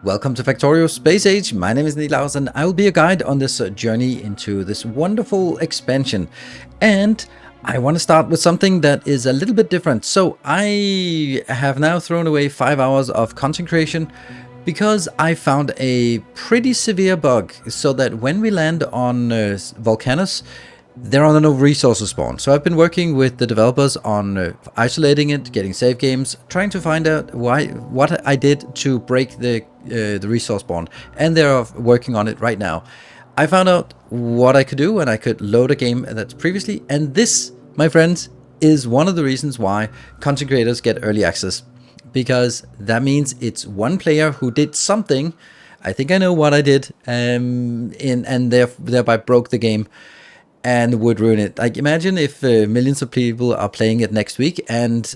Welcome to Factorio Space Age. My name is Nilaus and I will be a guide on this journey into this wonderful expansion. And I want to start with something that is a little bit different. So I have now thrown away 5 hours of content creation because I found a pretty severe bug, so that when we land on Vulcanus, there are no resources spawned. So I've been working with the developers on isolating it, getting save games, trying to find out what I did to break the resource spawn, and they're working on it right now. I found out what I could do, and I could load a game that's previously, and this, my friends, is one of the reasons why content creators get early access, because that means it's one player who did something. I think I know what I did, and thereby broke the game and would ruin it. Like, imagine if millions of people are playing it next week and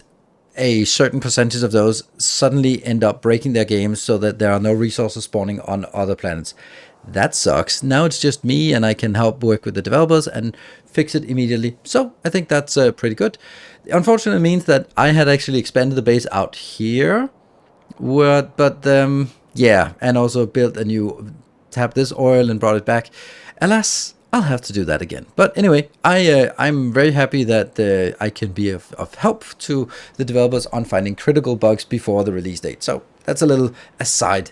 a certain percentage of those suddenly end up breaking their games so that there are no resources spawning on other planets. That sucks. Now it's just me, and I can help work with the developers and fix it immediately. So I think that's pretty good. Unfortunately, it means that I had actually expanded the base out here, yeah, and also built a new, tapped this oil and brought it back. Alas, I'll have to do that again. But anyway, I'm very happy that I can be of help to the developers on finding critical bugs before the release date. So that's a little aside.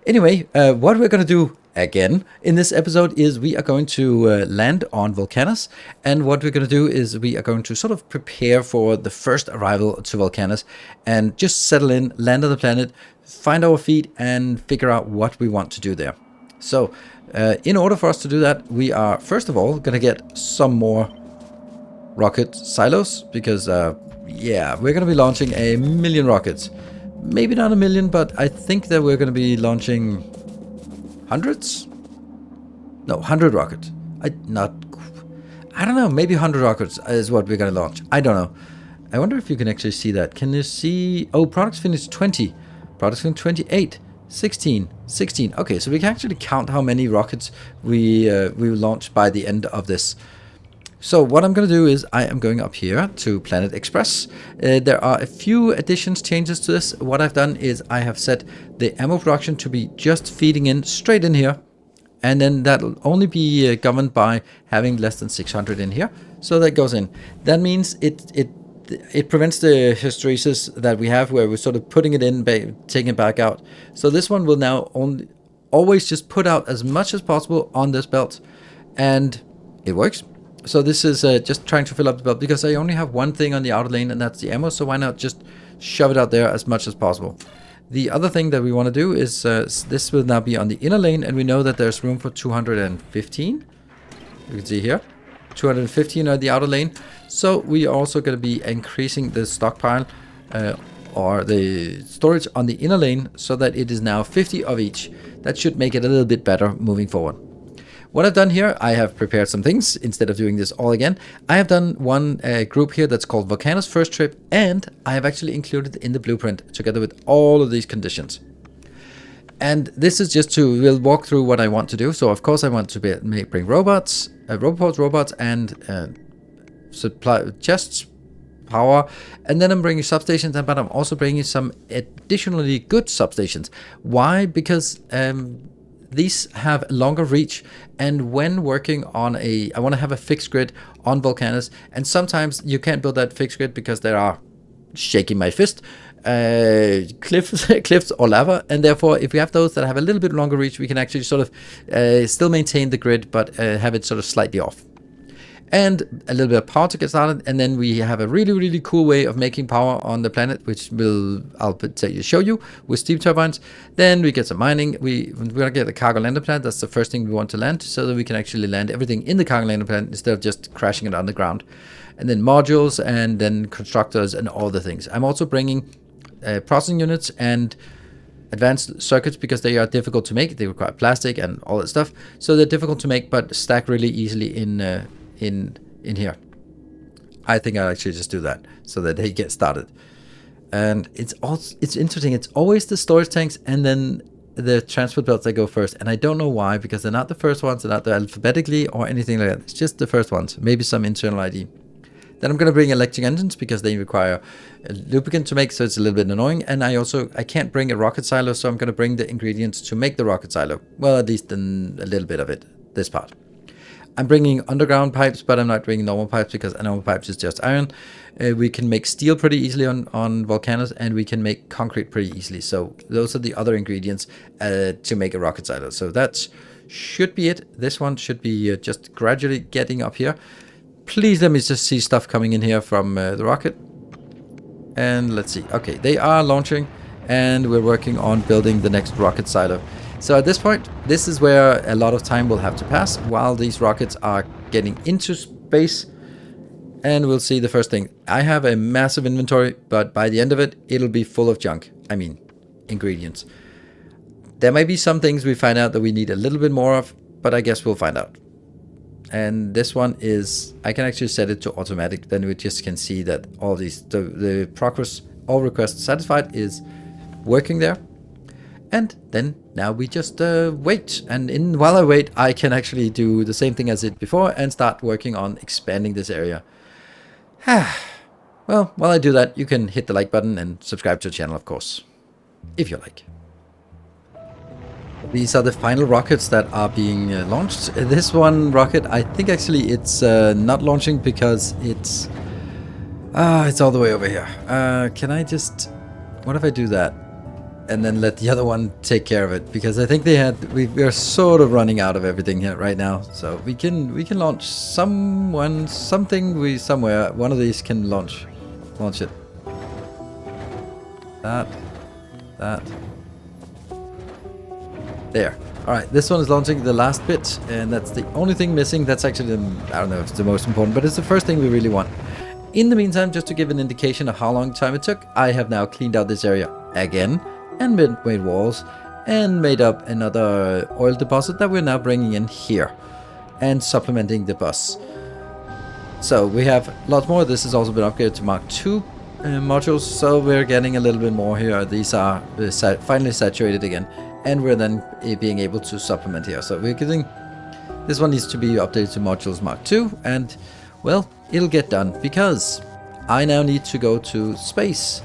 Anyway, what we're going to do again in this episode is we are going to land on Vulcanus. And what we're going to do is we are going to sort of prepare for the first arrival to Vulcanus and just settle in, land on the planet, find our feet, and figure out what we want to do there. So in order for us to do that, we are first of all going to get some more rocket silos, because yeah, we're going to be launching 1,000,000 rockets. Maybe not 1,000,000, but I think that we're going to be launching hundreds. No, 100 rockets. I don't know, maybe 100 rockets is what we're going to launch. I don't know. I wonder if you can actually see that. Can you see? Oh, products finished 20, products finished 28, 16. Okay, so we can actually count how many rockets we will launch by the end of this. So what I'm going to do is I am going up here to Planet Express. There are a few additions, changes to this. What I've done is I have set the ammo production to be just feeding in straight in here, and then that'll only be governed by having less than 600 in here. So that goes in. That means it prevents the hysteresis that we have, where we're sort of putting it in, taking it back out. So this one will now always just put out as much as possible on this belt, and it works. So this is just trying to fill up the belt, because I only have one thing on the outer lane, and that's the ammo. So why not just shove it out there as much as possible? The other thing that we want to do is this will now be on the inner lane, and we know that there's room for 215. You can see here, 215 on the outer lane. So we are also going to be increasing the stockpile or the storage on the inner lane, so that it is now 50 of each. That should make it a little bit better moving forward. What I've done here, I have prepared some things instead of doing this all again. I have done one group here that's called Vulcanus First Trip, and I have actually included in the blueprint together with all of these conditions. And this is just we'll walk through what I want to do. So of course I want to bring robots, robots, and supply chests, power, and then I'm bringing substations, but I'm also bringing some additionally good substations. Why? Because these have longer reach, and when working on I want to have a fixed grid on Vulcanus, and sometimes you can't build that fixed grid because there are, shaking my fist, cliffs or lava, and therefore if we have those that have a little bit longer reach, we can actually sort of still maintain the grid, but have it sort of slightly off. And a little bit of power to get started, and then we have a really cool way of making power on the planet, which I'll show you with steam turbines. Then we get some mining. We're gonna get a cargo lander plant. That's the first thing we want to land, so that we can actually land everything in the cargo lander plant instead of just crashing it underground. And then modules, and then constructors, and all the things. I'm also bringing processing units and advanced circuits, because they are difficult to make. They require plastic and all that stuff, so they're difficult to make, but stack really easily in here. I think I'll actually just do that so that they get started. And it's interesting. It's always the storage tanks and then the transport belts that go first. And I don't know why, because they're not the first ones. They're not alphabetically or anything like that. It's just the first ones. Maybe some internal ID. Then I'm going to bring electric engines because they require a lubricant to make, so it's a little bit annoying. And I can't bring a rocket silo, so I'm going to bring the ingredients to make the rocket silo. Well, at least in a little bit of it, this part. I'm bringing underground pipes, but I'm not bringing normal pipes because normal pipes is just iron. We can make steel pretty easily on Vulcanus, and we can make concrete pretty easily. So those are the other ingredients to make a rocket silo. So that should be it. This one should be just gradually getting up here. Please let me just see stuff coming in here from the rocket. And let's see. Okay, they are launching, and we're working on building the next rocket silo. So at this point, this is where a lot of time will have to pass while these rockets are getting into space. And we'll see the first thing. I have a massive inventory, but by the end of it, it'll be full of junk. I mean, ingredients. There might be some things we find out that we need a little bit more of, but I guess we'll find out. And this one is, I can actually set it to automatic. Then we just can see that all these, the progress, all requests satisfied is working there. And then now we just wait. And while I wait, I can actually do the same thing as it before and start working on expanding this area. Well, while I do that, you can hit the like button and subscribe to the channel, of course, if you like. These are the final rockets that are being launched. This one rocket, I think actually it's not launching because it's all the way over here. Can I just, what if I do that? And then let the other one take care of it, because I think we're sort of running out of everything here right now. So we can launch something somewhere. One of these can launch it. That. There. All right, this one is launching the last bit, and that's the only thing missing. That's actually I don't know if it's the most important, but it's the first thing we really want. In the meantime, just to give an indication of how long time it took, I have now cleaned out this area again, and made walls, and made up another oil deposit that we're now bringing in here, and supplementing the bus. So we have lots more. This has also been upgraded to Mark II modules, so we're getting a little bit more here. These are finally saturated again, and we're then being able to supplement here. So we're getting, this one needs to be updated to modules Mark II, and well, it'll get done because I now need to go to space.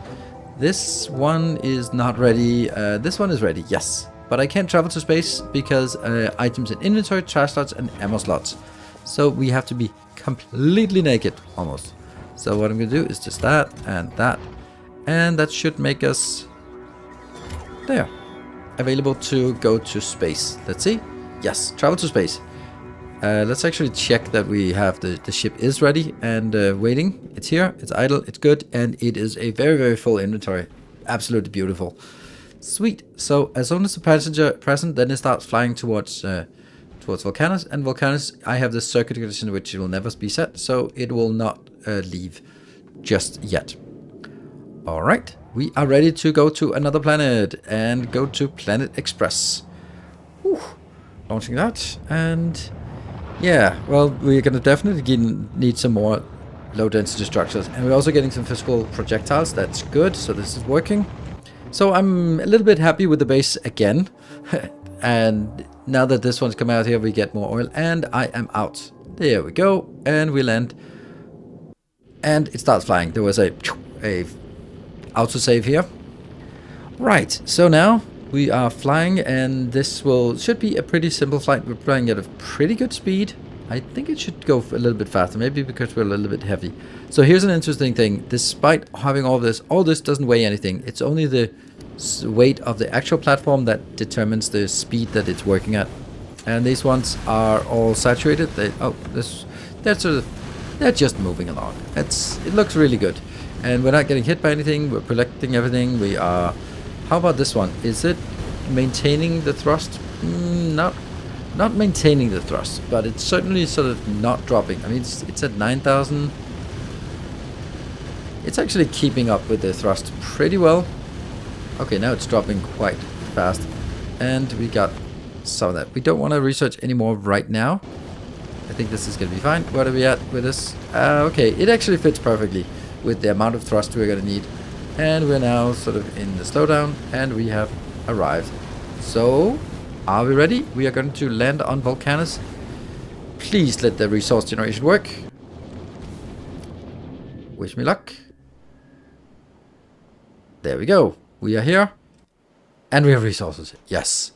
This one is not ready. This one is ready, yes. But I can't travel to space because items in inventory, trash slots, and ammo slots. So we have to be completely naked, almost. So what I'm going to do is just that. And that should make us there. Available to go to space. Let's see. Yes, travel to space. Let's actually check that we have the ship is ready and waiting. It's here, it's idle, it's good, and it is a very, very full inventory. Absolutely beautiful. Sweet. So as soon as the passenger present, then it starts flying towards Vulcanus. And Vulcanus, I have this circuit condition which it will never be set, so it will not leave just yet. All right, we are ready to go to another planet and go to Planet Express. Whew. Launching that, and yeah, well, we're going to definitely need some more low-density structures. And we're also getting some physical projectiles. That's good. So this is working. So I'm a little bit happy with the base again. And now that this one's come out here, we get more oil. And I am out. There we go. And we land. And it starts flying. There was a autosave here. Right. So now we are flying, and this should be a pretty simple flight. We're flying at a pretty good speed. I think it should go a little bit faster, maybe because we're a little bit heavy. So here's an interesting thing. Despite having all this doesn't weigh anything. It's only the weight of the actual platform that determines the speed that it's working at. And these ones are all saturated. They're just moving along. It looks really good. And we're not getting hit by anything. We're collecting everything. We are... How about this one? Is it maintaining the thrust? Not maintaining the thrust, but it's certainly sort of not dropping. I mean, it's at 9,000. It's actually keeping up with the thrust pretty well. Okay, now it's dropping quite fast. And we got some of that. We don't want to research anymore right now. I think this is going to be fine. What are we at with this? Okay, it actually fits perfectly with the amount of thrust we're going to need. And we're now sort of in the slowdown, and we have arrived. So, are we ready? We are going to land on Vulcanus. Please let the resource generation work. Wish me luck. There we go. We are here. And we have resources. Yes.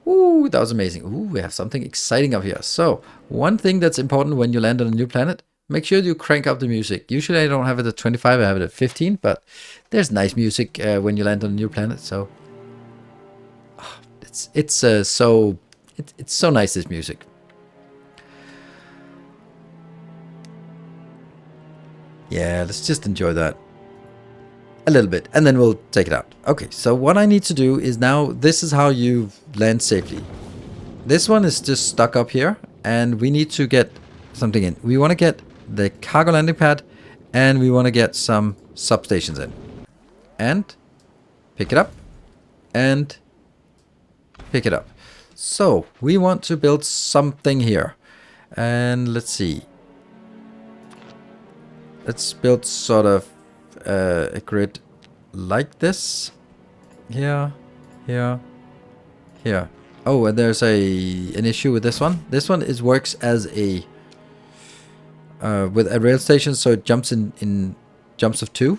Ooh, that was amazing. Ooh, we have something exciting up here. So, one thing that's important when you land on a new planet, make sure you crank up the music. Usually I don't have it at 25, I have it at 15, but there's nice music when you land on a new planet, so it's so nice, this music. Yeah, let's just enjoy that a little bit, and then we'll take it out. Okay, so what I need to do is now, this is how you land safely. This one is just stuck up here, and we need to get something in. We want to get the cargo landing pad, and we want to get some substations in. And pick it up, and pick it up. So, we want to build something here. And let's see. Let's build sort of a grid like this. Here, here, here. Oh, and there's an issue with this one. This one works as a with a rail station, so it jumps in jumps of 2.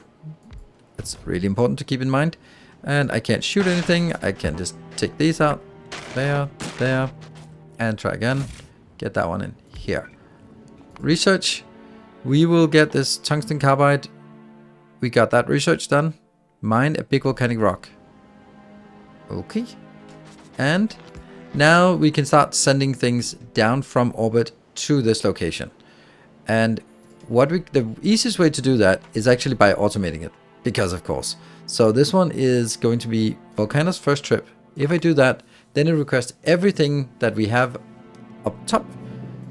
That's really important to keep in mind. And I can't shoot anything. I can just take these out. There, there, and try again. Get that one in here. Research. We will get this tungsten carbide. We got that research done. Mine a big volcanic rock. Okay. And now we can start sending things down from orbit to this location. And the easiest way to do that is actually by automating it. Because of course. So this one is going to be Vulcanus first trip. If I do that, then it requests everything that we have up top.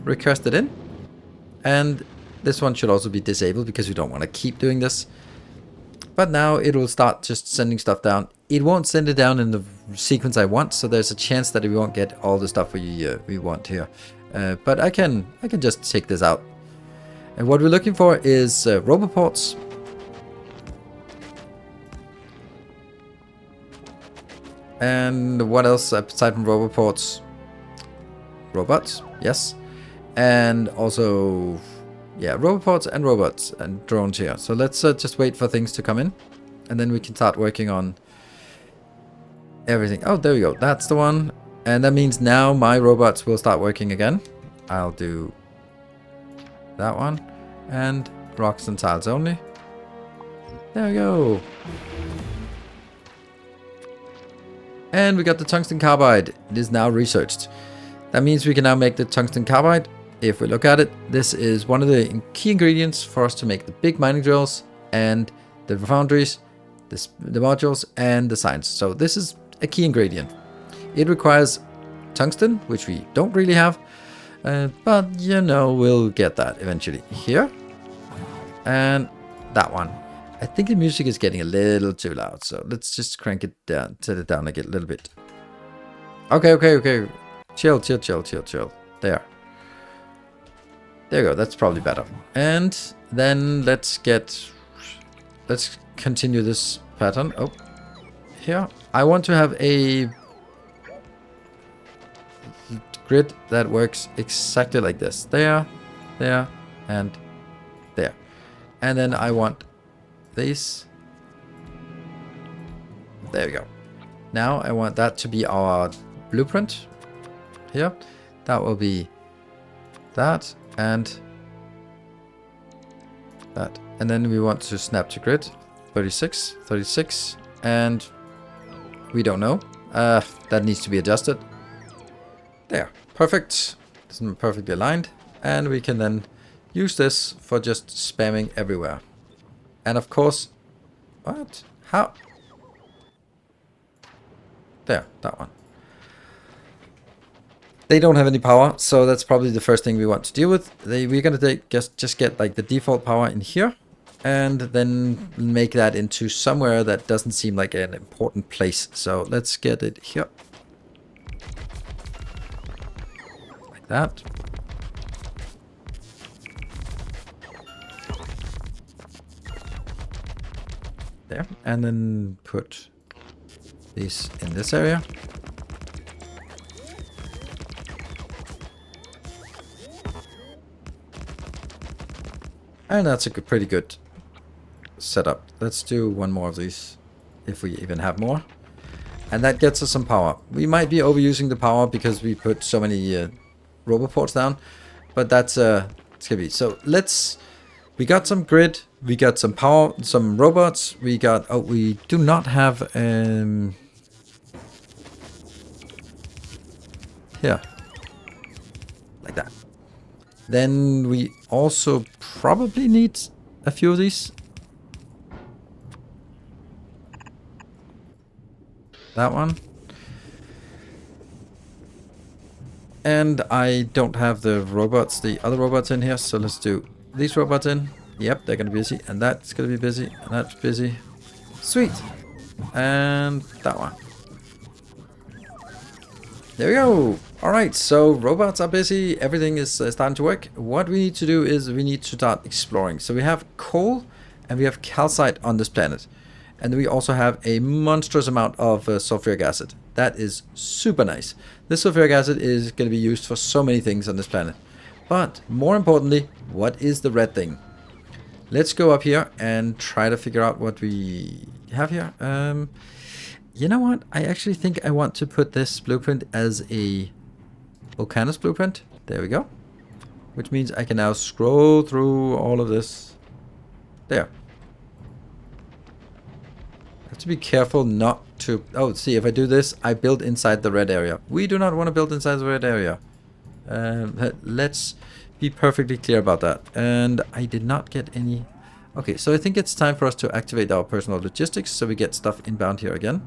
Request it in. And this one should also be disabled because we don't want to keep doing this. But now it will start just sending stuff down. It won't send it down in the sequence I want, so there's a chance that we won't get all the stuff we want here. But I can just take this out. And what we're looking for is roboports. And what else aside from roboports? Robots, yes. And also, yeah, roboports and robots and drones here. So let's just wait for things to come in. And then we can start working on everything. Oh, there we go. That's the one. And that means now my robots will start working again. I'll do that one. And rocks and tiles only. There we go. And we got the tungsten carbide. It is now researched. That means we can now make the tungsten carbide. If we look at it, this is one of the key ingredients for us to make the big mining drills and the foundries, the modules, and the signs. So this is a key ingredient. It requires tungsten, which we don't really have, but you know, we'll get that eventually. Here, and that one. I think the music is getting a little too loud, so let's just crank it down, set it down again a little bit. Okay. Chill. There you go, that's probably better. And then let's continue this pattern. Oh, here. I want to have a grid that works exactly like this. There, and there. And then I want these. There we go. Now I want that to be our blueprint. Here. That will be that. And that. And then we want to snap to grid. 36, and we don't know. That needs to be adjusted. There. Perfect. It's perfectly aligned. And we can then use this for just spamming everywhere. And of course... What? How? There. That one. They don't have any power, so that's probably the first thing we want to deal with. We're going to just get like the default power in here, and then make that into somewhere that doesn't seem like an important place. So let's get it here. Like that. There. And then put these in this area. And that's a pretty good set up. Let's do one more of these, if we even have more. And that gets us some power. We might be overusing the power because we put so many roboports down, but that's it's gonna be. So we got some grid, we got some power, some robots, we got, oh, we do not have, here, like that. Then we also probably need a few of these. That one. And I don't have the robots, the other robots in here, so let's do these robots in. Yep, they're gonna be busy, and that's gonna be busy, and that's busy. Sweet. And that one. There we go. Alright, so robots are busy, everything is starting to work. What we need to do is we need to start exploring. So we have coal and we have calcite on this planet. And we also have a monstrous amount of sulfuric acid. That is super nice. This sulfuric acid is going to be used for so many things on this planet. But more importantly, what is the red thing? Let's go up here and try to figure out what we have here. You know what? I actually think I want to put this blueprint as a Vulcanus blueprint. There we go. Which means I can now scroll through all of this. There. I have to be careful not to... Oh, see, if I do this, I build inside the red area. We do not want to build inside the red area. Let's be perfectly clear about that. And I did not get any... Okay, so I think it's time for us to activate our personal logistics so we get stuff inbound here again.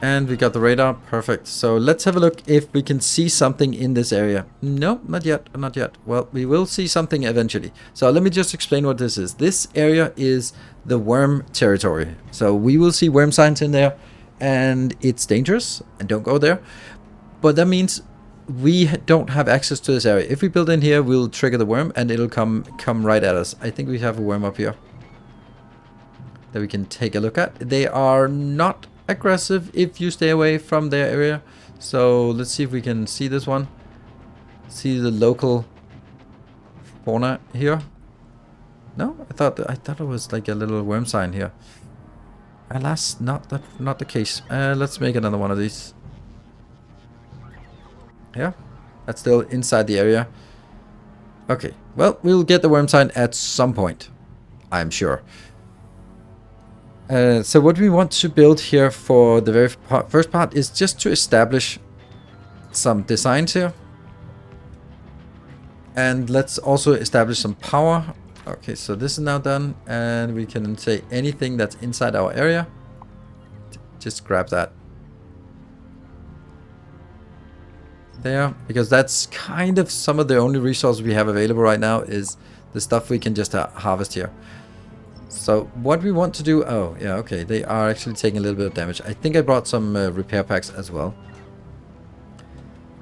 And we got the radar. Perfect. So let's have a look if we can see something in this area. No, not yet. Not yet. Well, we will see something eventually. So let me just explain what this is. This area is the worm territory. So we will see worm signs in there. And it's dangerous. And don't go there. But that means we don't have access to this area. If we build in here, we'll trigger the worm. And it'll come right at us. I think we have a worm up here that we can take a look at. They are not aggressive if you stay away from their area. So let's see if we can see this one. See the local fauna here. No, I thought it was like a little worm sign here. Alas, not the case. Let's make another one of these. Yeah, that's still inside the area. Okay, well, we'll get the worm sign at some point, I'm sure. So what we want to build here for the very first part is just to establish some designs here. And let's also establish some power. Okay, so this is now done. And we can say anything that's inside our area. Just grab that. There, because that's kind of some of the only resources we have available right now is the stuff we can just harvest here. So what we want to do... Oh, yeah, okay. They are actually taking a little bit of damage. I think I brought some repair packs as well.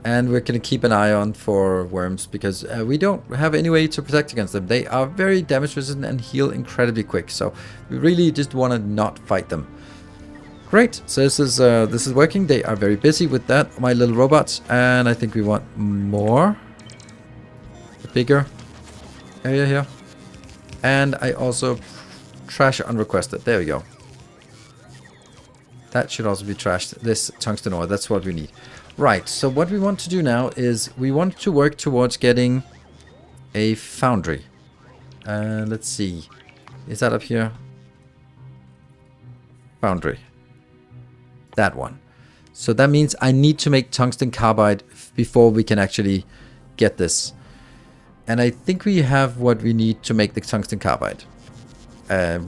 And we're going to keep an eye on for worms because we don't have any way to protect against them. They are very damage resistant and heal incredibly quick. So we really just want to not fight them. Great. So this is working. They are very busy with that, my little robots. And I think we want more. A bigger area here. And I also... Trash unrequested. There we go. That should also be trashed. This tungsten ore. That's what we need. Right. So what we want to do now is we want to work towards getting a foundry. Let's see. Is that up here? Foundry. That one. So that means I need to make tungsten carbide before we can actually get this. And I think we have what we need to make the tungsten carbide.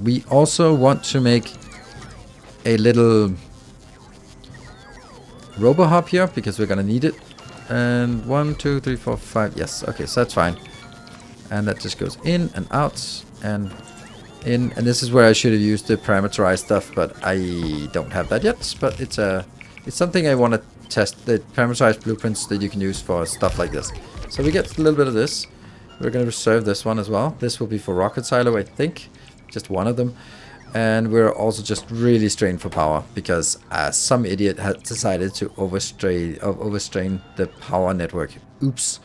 We also want to make a little robo-hub here because we're gonna need it. And 1, 2, 3, 4, 5. Yes, okay, so that's fine. And that just goes in and out and in. And this is where I should have used the parameterized stuff, but I don't have that yet. But it's something I want to test, the parameterized blueprints that you can use for stuff like this. So we get a little bit of this. We're going to reserve this one as well. This will be for rocket silo, I think. Just one of them. And we're also just really strained for power because some idiot had decided to overstrain the power network. Oops.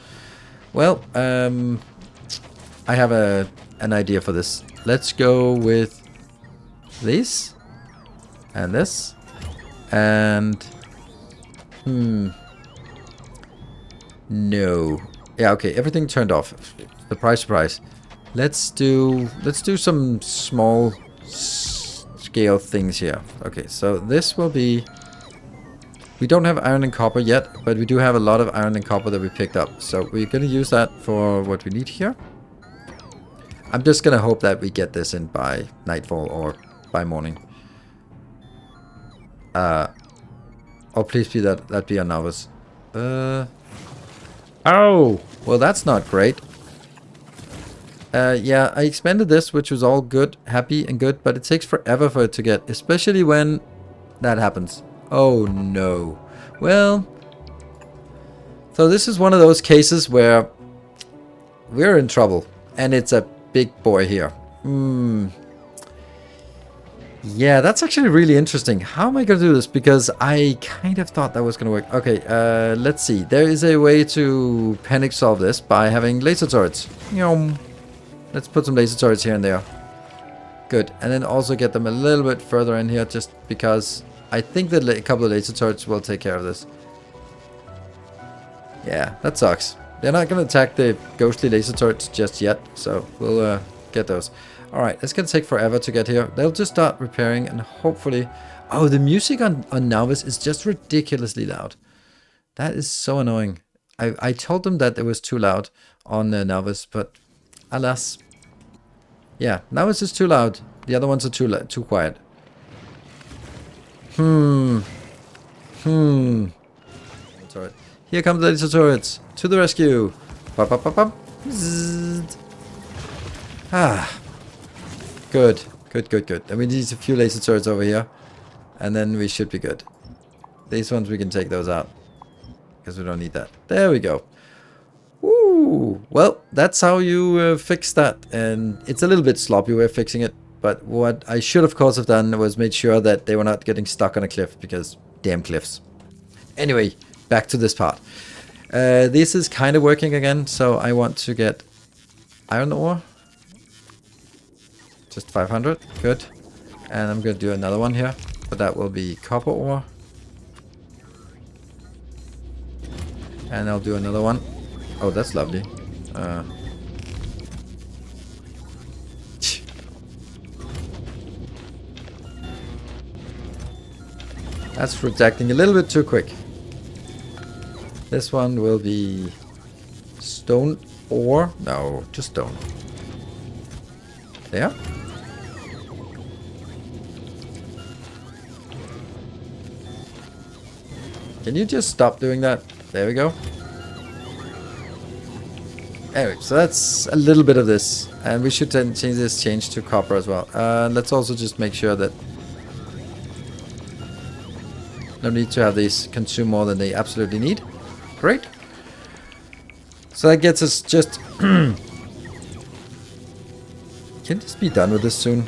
Well, I have an idea for this. Let's go with this and this and no. Yeah, okay, everything turned off. Surprise, surprise. Let's do some small scale things here. Okay, so this will be... We don't have iron and copper yet, but we do have a lot of iron and copper that we picked up. So we're going to use that for what we need here. I'm just going to hope that we get this in by nightfall or by morning. Oh, please be that be a novice. Oh, well, that's not great. Yeah, I expanded this, which was all good, happy and good, but it takes forever for it to get, especially when that happens. Oh no. Well, so this is one of those cases where we're in trouble, and it's a big boy here. Yeah, that's actually really interesting. How am I going to do this? Because I kind of thought that was going to work. Okay, let's see. There is a way to panic solve this by having laser turrets. Let's put some laser turrets here and there. Good. And then also get them a little bit further in here just because I think that a couple of laser turrets will take care of this. Yeah, that sucks. They're not going to attack the ghostly laser turrets just yet, so we'll get those. Alright, it's going to take forever to get here. They'll just start repairing and hopefully... Oh, the music on Novice is just ridiculously loud. That is so annoying. I told them that it was too loud on Novice, but alas. Yeah, Novice is too loud. The other ones are too quiet. Sorry. Here come the laser turrets. To the rescue. Bop, bop, bop, bop. Ah. Good. Good. And we need a few laser turrets over here. And then we should be good. These ones we can take those out. Because we don't need that. There we go. Woo. Well, that's how you fix that. And it's a little bit sloppy way of fixing it. But what I should of course have done was made sure that they were not getting stuck on a cliff. Because damn cliffs. Anyway, back to this part. This is kind of working again. So I want to get iron ore. Just 500. Good. And I'm going to do another one here. But that will be copper ore. And I'll do another one. Oh, that's lovely. That's rejecting a little bit too quick. This one will be stone ore. No, just stone. There. Can you just stop doing that? There we go. Anyway, so that's a little bit of this. And we should then change to copper as well. Let's also just make sure that no need to have these consume more than they absolutely need. Great. So that gets us just... Can this be done with this soon?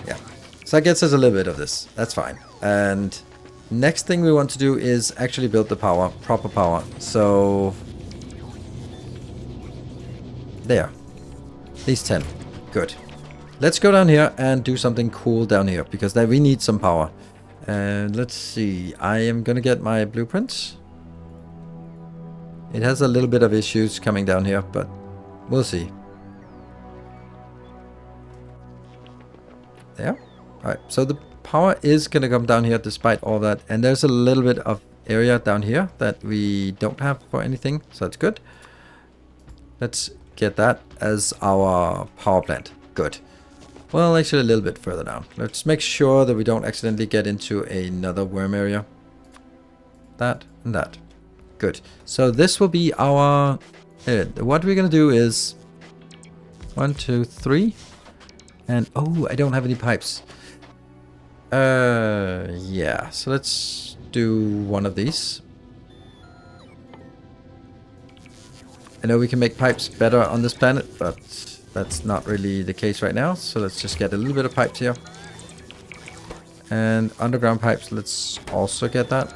Yeah. So that gets us a little bit of this. That's fine. And next thing we want to do is actually build the power, proper power. So there. These 10. Good. Let's go down here and do something cool down here because then we need some power. And let's see. I am gonna get my blueprints. It has a little bit of issues coming down here, but we'll see. There. Alright, so the power is going to come down here despite all that. And there's a little bit of area down here that we don't have for anything. So that's good. Let's get that as our power plant. Good. Well, actually a little bit further down. Let's make sure that we don't accidentally get into another worm area. That and that. Good. So this will be our... what we're going to do is... 1, 2, 3... And, oh, I don't have any pipes. Yeah. So let's do one of these. I know we can make pipes better on this planet, but that's not really the case right now. So let's just get a little bit of pipes here. And underground pipes, let's also get that.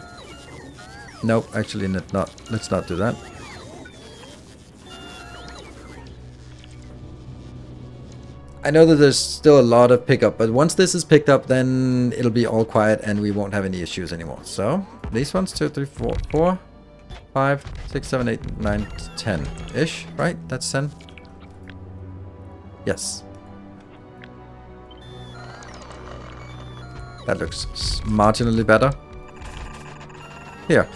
Nope, actually not. Let's not do that. I know that there's still a lot of pickup, but once this is picked up, then it'll be all quiet and we won't have any issues anymore. So these ones, 2, 3, 4, 5, 6, 7, 8, 9, 10-ish, right? That's 10. Yes. That looks marginally better. Here.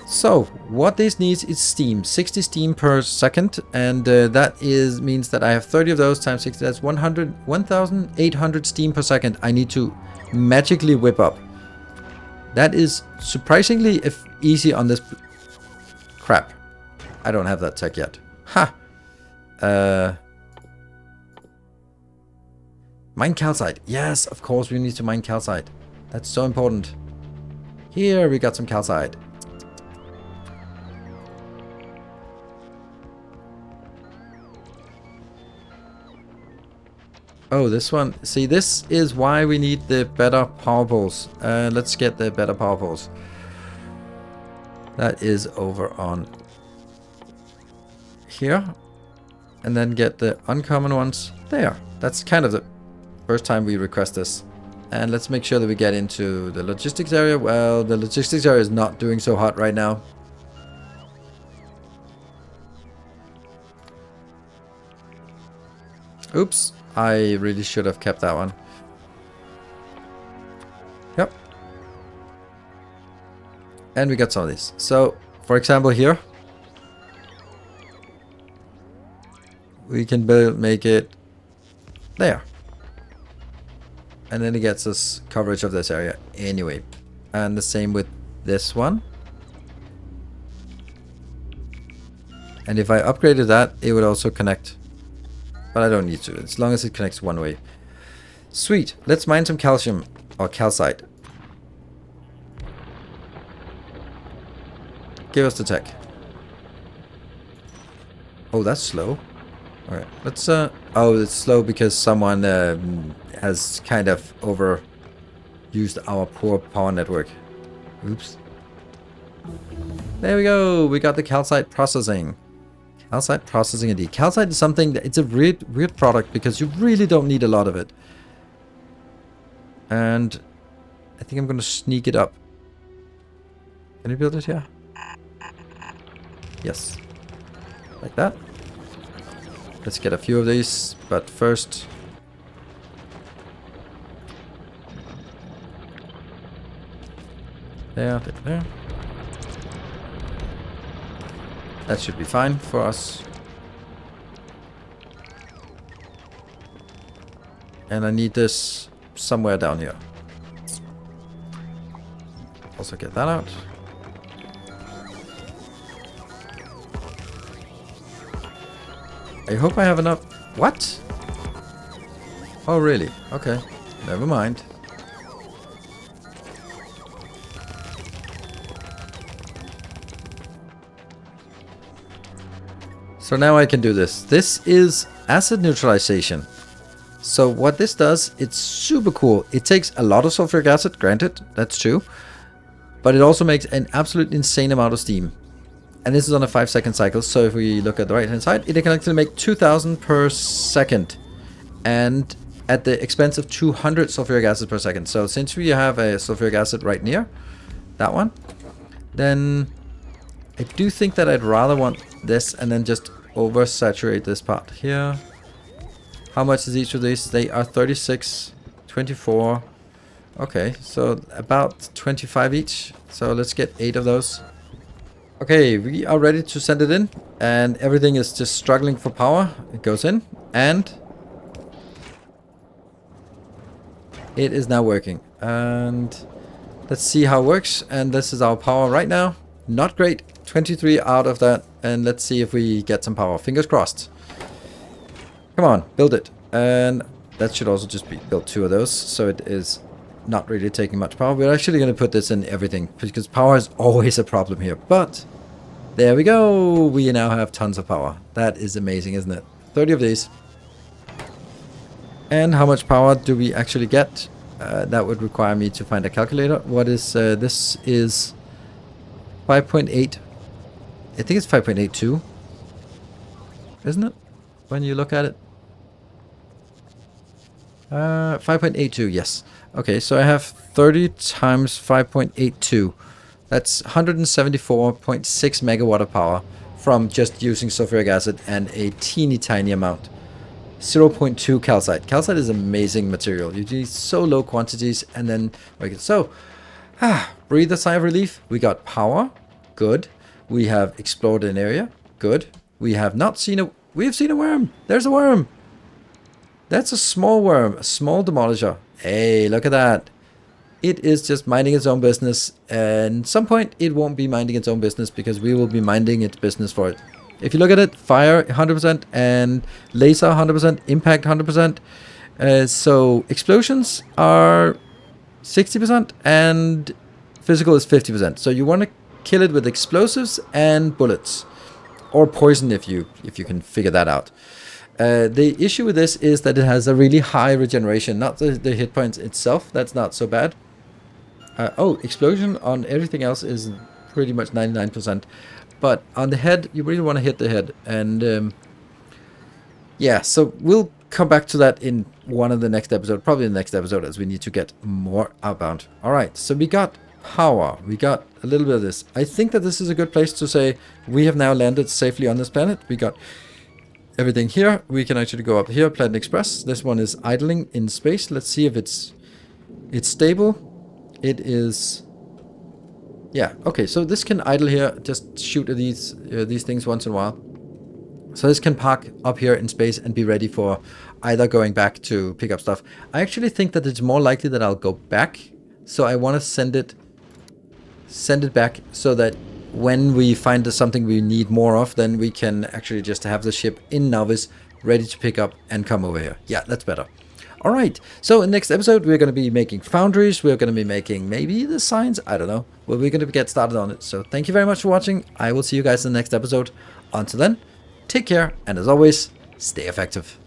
So, what this needs is steam. 60 steam per second, and that means that I have 30 of those times 60. That's 1,800 steam per second I need to magically whip up. That is surprisingly easy on this... Crap. I don't have that tech yet. Ha! Mine calcite. Yes, of course we need to mine calcite. That's so important. Here we got some calcite. Oh, this one. See, this is why we need the better power poles. Let's get the better power poles. That is over on here. And then get the uncommon ones there. That's kind of the first time we request this. And let's make sure that we get into the logistics area. Well, the logistics area is not doing so hot right now. Oops. I really should have kept that one. Yep. And we got some of these. So, for example here, we can make it there. And then it gets us coverage of this area anyway. And the same with this one. And if I upgraded that, it would also connect. But I don't need to, as long as it connects one way. Sweet. Let's mine some calcium or calcite. Give us the tech. Oh, that's slow. Alright, let's oh, it's slow because someone has kind of overused our poor power network. Oops. There we go. We got the calcite processing. Calcite processing indeed. Calcite is something that it's a weird product because you really don't need a lot of it. And I think I'm going to sneak it up. Can you build it here? Yes. Like that. Let's get a few of these, but first... There. That should be fine for us. And I need this somewhere down here. Also get that out. I hope I have enough. What? Oh, really? Okay. Never mind. So now I can do this. This is acid neutralization. So what this does, it's super cool. It takes a lot of sulfuric acid, granted, that's true. But it also makes an absolute insane amount of steam. And this is on a 5-second cycle. So if we look at the right hand side, it can actually make 2000 per second. And at the expense of 200 sulfuric acid per second. So since we have a sulfuric acid right near that one, then I do think that I'd rather want this and then just oversaturate this part here. How much is each of these? They are 36, 24. Okay, so about 25 each. So let's get 8 of those. Okay, we are ready to send it in. And everything is just struggling for power. It goes in. And it is now working. And let's see how it works. And this is our power right now. Not great. 23 out of that. And let's see if we get some power. Fingers crossed. Come on, build it. And that should also just be built 2 of those. So it is not really taking much power. We're actually going to put this in everything, because power is always a problem here. But there we go. We now have tons of power. That is amazing, isn't it? 30 of these. And how much power do we actually get? That would require me to find a calculator. What is this? Is 5.8. I think it's 5.82, isn't it? When you look at it. 5.82, yes. Okay, so I have 30 times 5.82. That's 174.6 megawatt of power from just using sulfuric acid and a teeny tiny amount. 0.2 calcite. Calcite is amazing material. You need so low quantities and then... Okay, so, breathe a sigh of relief. We got power. Good. We have explored an area. Good. We have not seen a... We have seen a worm. There's a worm. That's a small worm. A small demolisher. Hey, look at that. It is just minding its own business. And at some point, it won't be minding its own business because we will be minding its business for it. If you look at it, fire 100% and laser 100%, impact 100%. So explosions are 60% and physical is 50%. So you want to kill it with explosives and bullets, or poison if you can figure that out. The issue with this is that it has a really high regeneration, not the hit points itself. That's not so bad. Explosion on everything else is pretty much 99%. But on the head, you really want to hit the head. And yeah, so we'll come back to that in one of the next episode, probably the next episode, as we need to get more outbound. All right, so we got power. We got a little bit of this. I think that this is a good place to say we have now landed safely on this planet. We got everything here. We can actually go up here, Planet Express. This one is idling in space. Let's see if it's stable. It is... Yeah, okay, so this can idle here, just shoot at these things once in a while. So this can park up here in space and be ready for either going back to pick up stuff. I actually think that it's more likely that I'll go back. So I want to send it back so that when we find something we need more of, then we can actually just have the ship in Novice ready to pick up and come over here. Yeah, that's better. All right, so in the next episode, we're going to be making foundries. We're going to be making maybe the signs. I don't know. Well, we're going to get started on it. So thank you very much for watching. I will see you guys in the next episode. Until then, take care. And as always, stay effective.